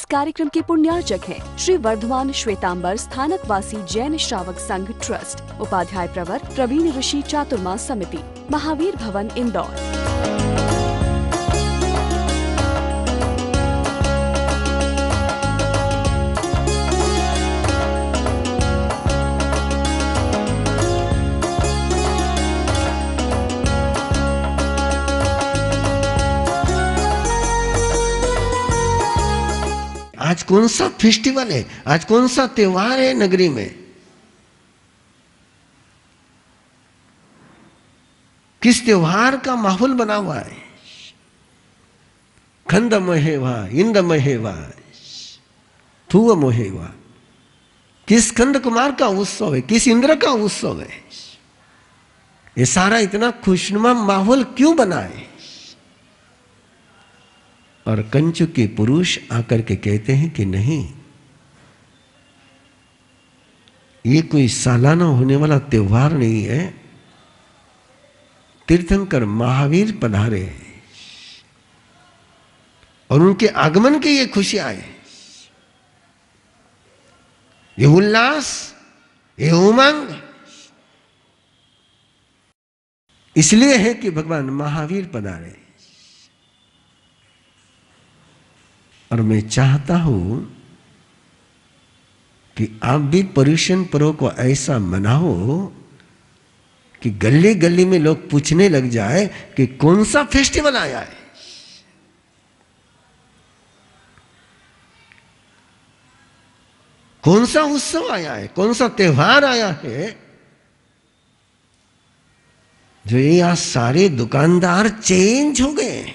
इस कार्यक्रम के पुण्यार्चक हैं श्री वर्धमान श्वेतांबर स्थानकवासी जैन श्रावक संघ ट्रस्ट, उपाध्याय प्रवर प्रवीण ऋषि चातुर्मास समिति, महावीर भवन, इंदौर। आज कौन सा फेस्टिवल है, आज कौन सा त्योहार है नगरी में? किस त्योहार का माहौल बना हुआ है? खंड महेवा, इंद महेवा, थुव महेवा। किस खंड कुमार का उत्सव है, किस इंद्र का उत्सव है? ये सारा इतना खुशनुमा माहौल क्यों बना है? और कंचुक के पुरुष आकर के कहते हैं कि नहीं, ये कोई सालाना होने वाला त्योहार नहीं है। तीर्थंकर महावीर पधारे हैं और उनके आगमन की ये खुशियां है, ये उल्लास, ये उमंग इसलिए है कि भगवान महावीर पधारे। और मैं चाहता हूं कि आप भी पर्युषण पर्व को ऐसा मनाओ कि गली गली में लोग पूछने लग जाए कि कौन सा फेस्टिवल आया है। कौन सा उत्सव आया है, कौन सा त्योहार आया है, जो ये आज सारे दुकानदार चेंज हो गए।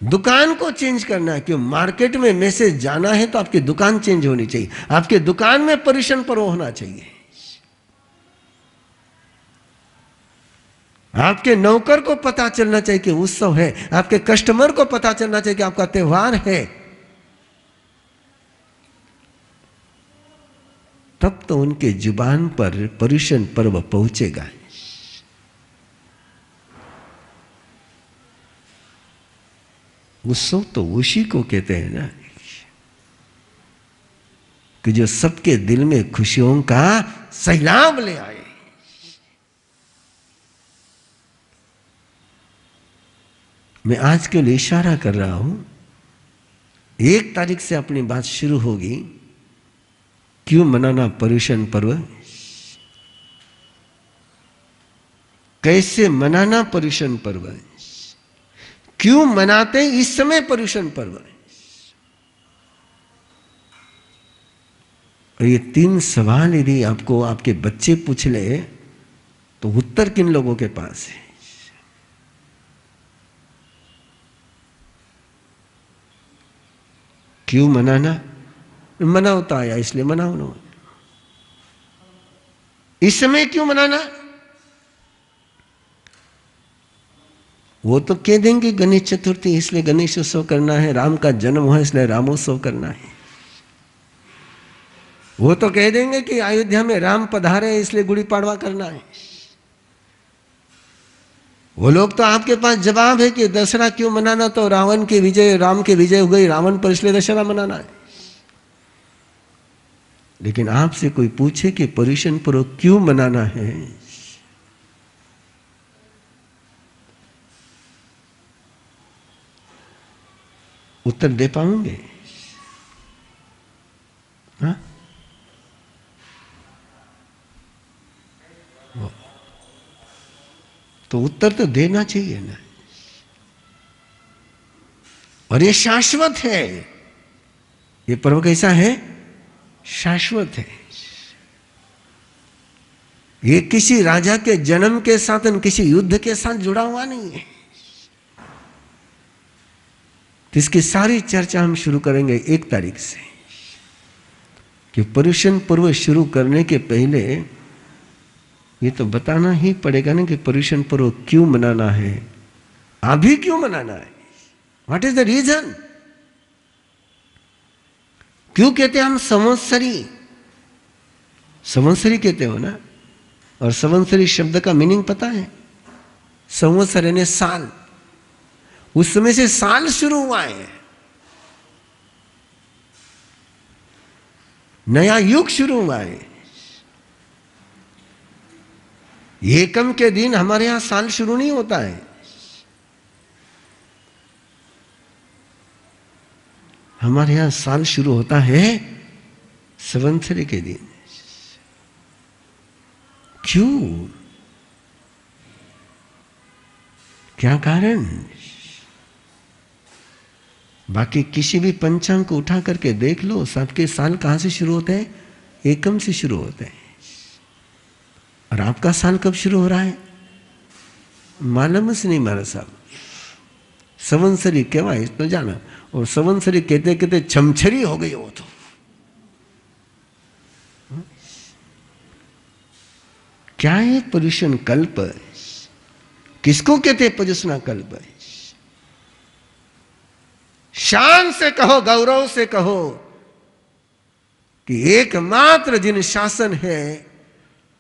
दुकान को चेंज करना है, क्यों? मार्केट में मैसेज जाना है तो आपकी दुकान चेंज होनी चाहिए, आपके दुकान में पर्युषण पर्व होना चाहिए। आपके नौकर को पता चलना चाहिए कि उत्सव है, आपके कस्टमर को पता चलना चाहिए कि आपका त्योहार है। तब तो उनके जुबान पर पर्युषण पर्व पहुंचेगा। उत्सव तो उसी को कहते हैं ना कि जो सबके दिल में खुशियों का सैलाब ले आए। मैं आज के लिए इशारा कर रहा हूं, 1 तारीख से अपनी बात शुरू होगी। क्यों मनाना पर्युषण पर्व, कैसे मनाना पर्युषण पर्व, क्यों मनाते हैं इस समय पर्युषण पर्व? और ये 3 सवाल यदि आपको आपके बच्चे पूछ ले तो उत्तर किन लोगों के पास है? क्यों मनाना? मनाता आया इसलिए मनाओ ना। इस समय क्यों मनाना? वो तो कह देंगे गणेश चतुर्थी इसलिए गणेश उत्सव करना है, राम का जन्म हुआ इसलिए रामोत्सव करना है। वो तो कह देंगे कि अयोध्या में राम पधारे इसलिए गुड़ी पाड़वा करना है। वो लोग तो आपके पास जवाब है कि दशहरा क्यों मनाना, तो रावण की विजय, राम की विजय हो गई रावण पर इसलिए दशहरा मनाना है। लेकिन आपसे कोई पूछे कि पर्युषण पर्व क्यों मनाना है, उत्तर दे पाओगे? हाँ? तो उत्तर तो देना चाहिए ना। और ये शाश्वत है, ये पर्व कैसा है? शाश्वत है। ये किसी राजा के जन्म के साथ, किसी युद्ध के साथ जुड़ा हुआ नहीं है। तो इसकी सारी चर्चा हम शुरू करेंगे 1 तारीख से, कि पर्युषण पर्व शुरू करने के पहले ये तो बताना ही पड़ेगा ना कि पर्युषण पर्व क्यों मनाना है, अभी क्यों मनाना है, व्हाट इज द रीजन। क्यों कहते हैं हम संवत्सरी? संवत्सरी कहते हो ना, और संवत्सरी शब्द का मीनिंग पता है? संवत्सर यानी साल, उस समय से साल शुरू हुआ है, नया युग शुरू हुआ है। एकम के दिन हमारे यहां साल शुरू नहीं होता है, हमारे यहां साल शुरू होता है संवत्सरी के दिन। क्यों? क्या कारण? बाकी किसी भी पंचांग को उठा करके देख लो, सबके साल कहां से शुरू होते हैं? एकम से शुरू होते हैं। और आपका साल कब शुरू हो रहा है? मालूम से नहीं मारा साहब। संवत्सरी कहवाय तो जाना, और संवत्सरी कहते कहते छमछरी हो गई वो तो। क्या है पर्युषण कल्प? किसको कहते पर्युषण कल्प? शान से कहो, गौरव से कहो कि एकमात्र जिन शासन है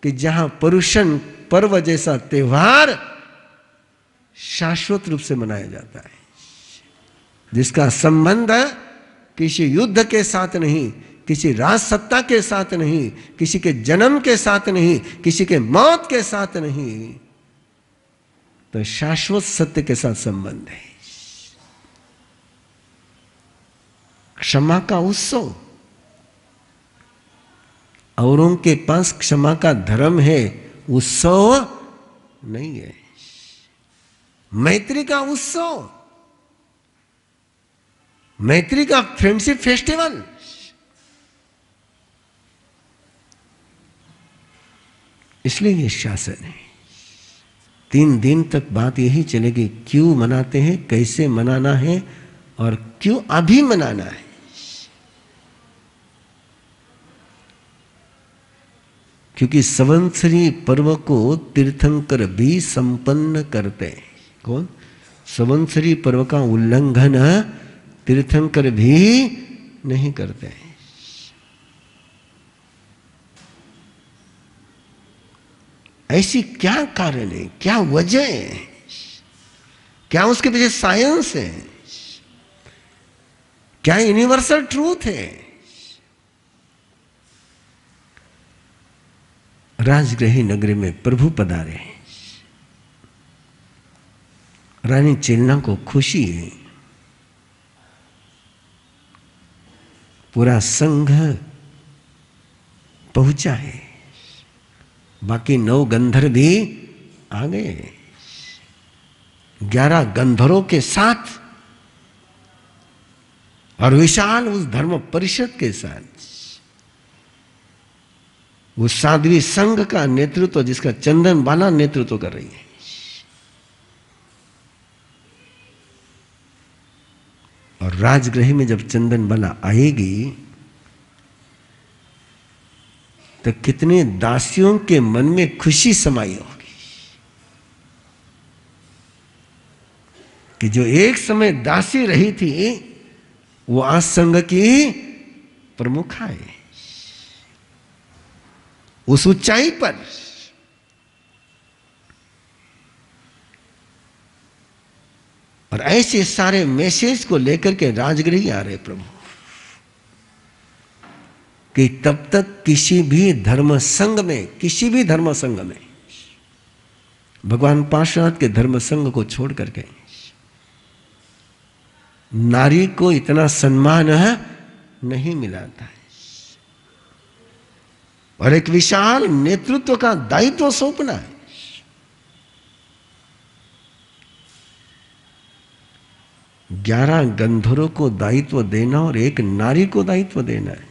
कि जहां पर्युषण पर्व जैसा त्योहार शाश्वत रूप से मनाया जाता है, जिसका संबंध किसी युद्ध के साथ नहीं, किसी राज सत्ता के साथ नहीं, किसी के जन्म के साथ नहीं, किसी के मौत के साथ नहीं, तो शाश्वत सत्य के साथ संबंध है। क्षमा का उत्सव। औरों के पास क्षमा का धर्म है, उत्सव नहीं है। मैत्री का उत्सव, मैत्री का फ्रेंडशिप फेस्टिवल। इसलिए ये शासन है। 3 दिन तक बात यही चलेगी, क्यों मनाते हैं, कैसे मनाना है और क्यों अभी मनाना है। क्योंकि संवत्सरी पर्व को तीर्थंकर भी संपन्न करते हैं। कौन? संवत्सरी पर्व का उल्लंघन तीर्थंकर भी नहीं करते हैं। ऐसी क्या कारण है, क्या वजह है, क्या उसके पीछे साइंस है, क्या यूनिवर्सल ट्रूथ है? राजगृही नगरी में प्रभु पधारे। रानी चेलना को खुशी है, पूरा संघ पहुंचा है, बाकी 9 गंधर्व भी आ गए, 11 गंधर्वों के साथ और विशाल उस धर्म परिषद के साथ। वो साध्वी संघ का नेतृत्व, जिसका चंदन बाला नेतृत्व कर रही है। और राजगृह में जब चंदन बाला आएगी तो कितने दासियों के मन में खुशी समाई होगी कि जो एक समय दासी रही थी वो आज संघ की प्रमुखा है, उस ऊंचाई पर। और ऐसे सारे मैसेज को लेकर के राजगृही आ रहे प्रभु कि तब तक किसी भी धर्म संघ में, किसी भी धर्म संघ में, भगवान पार्श्वनाथ के धर्म संघ को छोड़ करके नारी को इतना सम्मान नहीं मिला था और एक विशाल नेतृत्व का दायित्व सौंपना है। ग्यारह गंधर्वों को दायित्व देना और एक नारी को दायित्व देना है,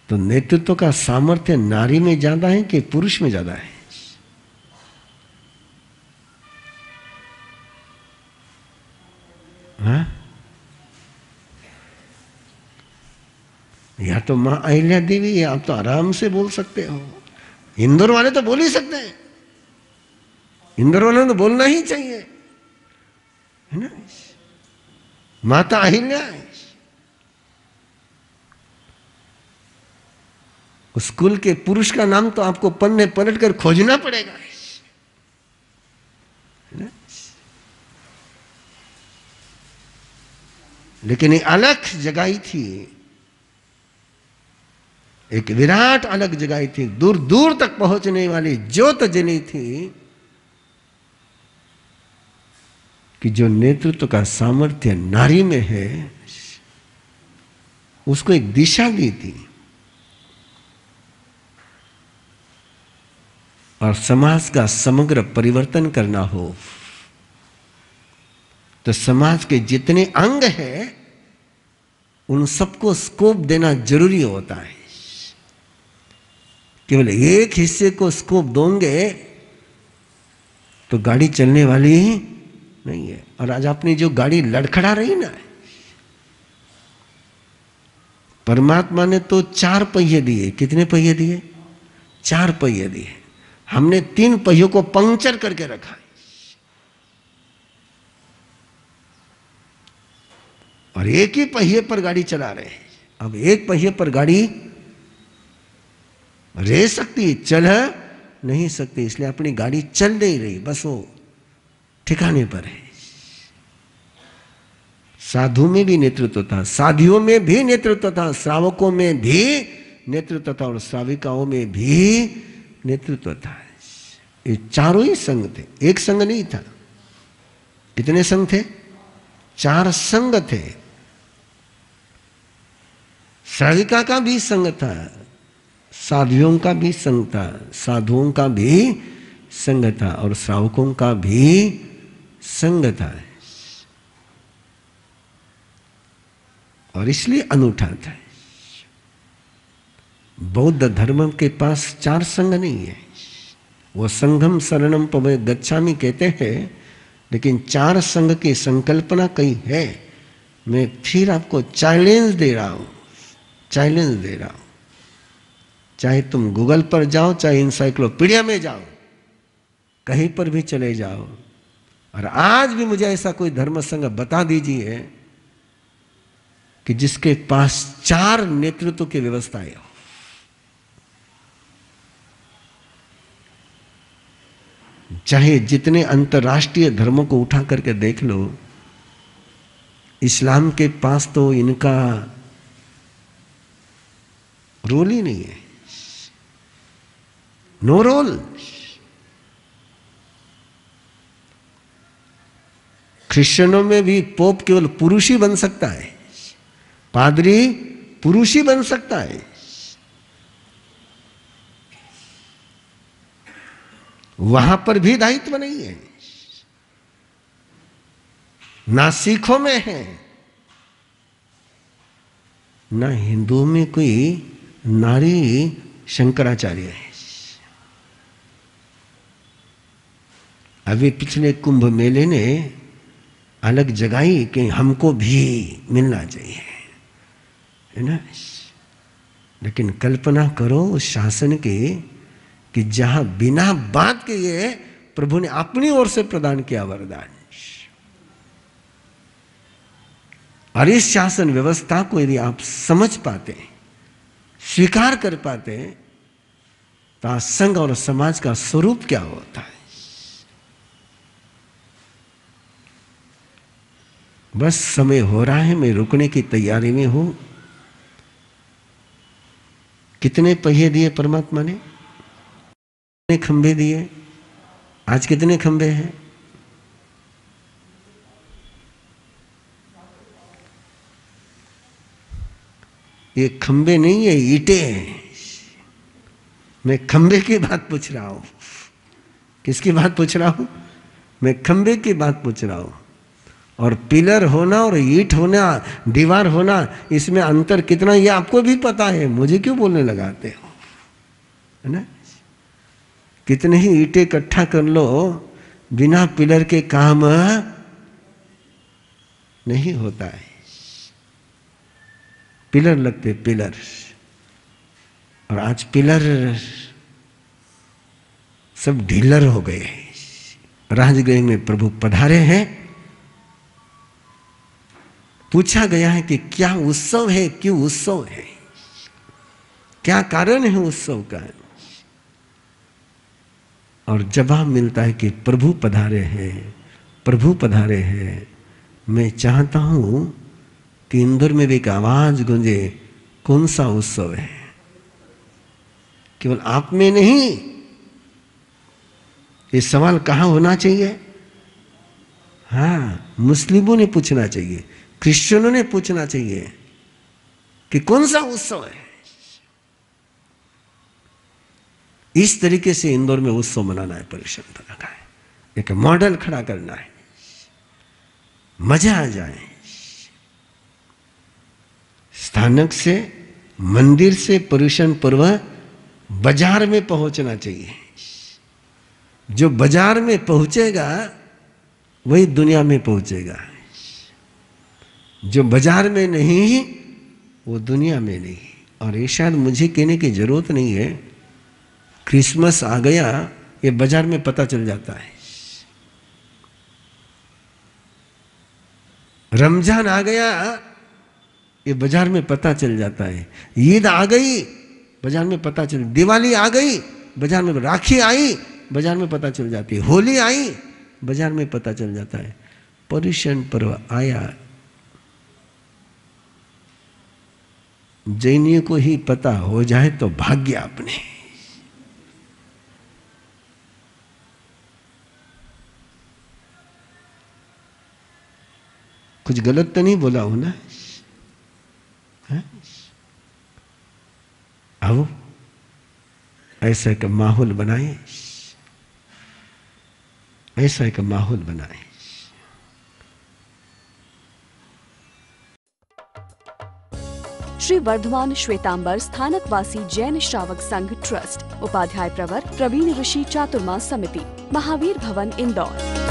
तो नेतृत्व का सामर्थ्य नारी में ज्यादा है कि पुरुष में ज्यादा है? हाँ? या तो मां अहिल्या देवी है, आप तो आराम से बोल सकते हो। इंदौर वाले तो बोल ही सकते हैं, इंदौर वाले तो बोलना ही चाहिए, है ना? माता अहिल्या है। उस कुल के पुरुष का नाम तो आपको पन्ने पलट कर खोजना पड़ेगा, है ना? लेकिन एक अलख जगाई थी, एक विराट अलग जगाई थी, दूर दूर तक पहुंचने वाली ज्योत जली थी, कि जो नेतृत्व का सामर्थ्य नारी में है उसको एक दिशा दी थी। और समाज का समग्र परिवर्तन करना हो तो समाज के जितने अंग हैं उन सबको स्कोप देना जरूरी होता है। केवल एक हिस्से को स्कोप दोगे तो गाड़ी चलने वाली नहीं है। और आज अपनी जो गाड़ी लड़खड़ा रही ना, परमात्मा ने तो 4 पहिए दिए। कितने पहिए दिए? 4 पहिए दिए। हमने 3 पहियों को पंक्चर करके रखा है और एक ही पहिए पर गाड़ी चला रहे हैं। अब एक पहिए पर गाड़ी रह सकती, चल नहीं सकती, इसलिए अपनी गाड़ी चल नहीं रही, बस वो ठिकाने पर है। साधु में भी नेतृत्व था, साधियों में भी नेतृत्व था, श्रावकों में भी नेतृत्व था और श्राविकाओं में भी नेतृत्व था। ये चारों ही संघ थे, एक संघ नहीं था। कितने संघ थे? 4 संघ थे। श्राविका का भी संघ था, साधुओं का भी संघ था, साधुओं का भी संघ था और श्रावकों का भी संघ था। और इसलिए अनूठा था। बौद्ध धर्म के पास 4 संघ नहीं है। वो संघम शरणम पवय गच्छामि कहते हैं, लेकिन 4 संघ की संकल्पना कहीं है। मैं फिर आपको चैलेंज दे रहा हूं, चैलेंज दे रहा हूं। चाहे तुम गूगल पर जाओ, चाहे इंसाइक्लोपीडिया में जाओ, कहीं पर भी चले जाओ, और आज भी मुझे ऐसा कोई धर्म संघ बता दीजिए कि जिसके पास 4 नेतृत्व की व्यवस्थाएं हो। चाहे जितने अंतर्राष्ट्रीय धर्मों को उठा करके देख लो, इस्लाम के पास तो इनका रोल ही नहीं है, नो रोल। क्रिश्चियनों में भी पोप केवल पुरुष ही बन सकता है, पादरी पुरुष ही बन सकता है। वहां पर भी दायित्व नहीं है, ना सिखों में है, ना हिंदुओं में कोई नारी शंकराचार्य है। अभी पिछले कुंभ मेले ने अलग जगाई कि हमको भी मिलना चाहिए, है ना। लेकिन कल्पना करो उस शासन के कि जहां बिना बात के ये प्रभु ने अपनी ओर से प्रदान किया वरदान। और इस शासन व्यवस्था को यदि आप समझ पाते, स्वीकार कर पाते, तो संघ और समाज का स्वरूप क्या होता है। बस समय हो रहा है, मैं रुकने की तैयारी में हूं। कितने पहिए दिए परमात्मा ने, कितने खंभे दिए, आज कितने खंभे हैं? ये खंभे नहीं है, ईंटें हैं। मैं खंभे की बात पूछ रहा हूं। किसकी बात पूछ रहा हूं? मैं खंभे की बात पूछ रहा हूं। और पिलर होना और ईंट होना, दीवार होना, इसमें अंतर कितना ये आपको भी पता है, मुझे क्यों बोलने लगाते हो, है ना। कितने ही ईंटें इकट्ठा कर लो, बिना पिलर के काम नहीं होता है। पिलर लगते, पिलर। और आज पिलर सब ढीलर हो गए। राजगृह में प्रभु पधारे हैं। पूछा गया है कि क्या उत्सव है, क्यों उत्सव है, क्या कारण है उत्सव का। और जवाब मिलता है कि प्रभु पधारे हैं, प्रभु पधारे हैं। मैं चाहता हूं कि इंदौर में भी एक आवाज गूंजे, कौन सा उत्सव है? केवल आप में नहीं, ये सवाल कहां होना चाहिए? हाँ, मुस्लिमों ने पूछना चाहिए, क्रिश्चियनों ने पूछना चाहिए कि कौन सा उत्सव है। इस तरीके से इंदौर में उत्सव मनाना है, परिषद का है, एक मॉडल खड़ा करना है, मजा आ जाए। स्थानक से, मंदिर से पर्युषण पर्व बाजार में पहुंचना चाहिए। जो बाजार में पहुंचेगा वही दुनिया में पहुंचेगा, जो बाजार में नहीं वो दुनिया में नहीं। और ये शायद मुझे कहने की जरूरत नहीं है, क्रिसमस आ गया ये बाजार में पता चल जाता है, रमजान आ गया ये बाजार में पता चल जाता है, ईद आ गई बाजार में पता चल, दिवाली आ गई बाजार में, राखी आई बाजार में पता चल जाती है, होली आई बाजार में पता चल जाता है। पर्युषण पर्व आया, जैनियों को ही पता हो जाए तो भाग्य अपने। कुछ गलत तो नहीं बोला हूं ना? आओ ऐसा का माहौल बनाए, ऐसा का माहौल बनाए। श्री वर्धमान श्वेतांबर स्थानकवासी जैन श्रावक संघ ट्रस्ट, उपाध्याय प्रवर प्रवीण ऋषि चातुर्मा समिति, महावीर भवन इंदौर।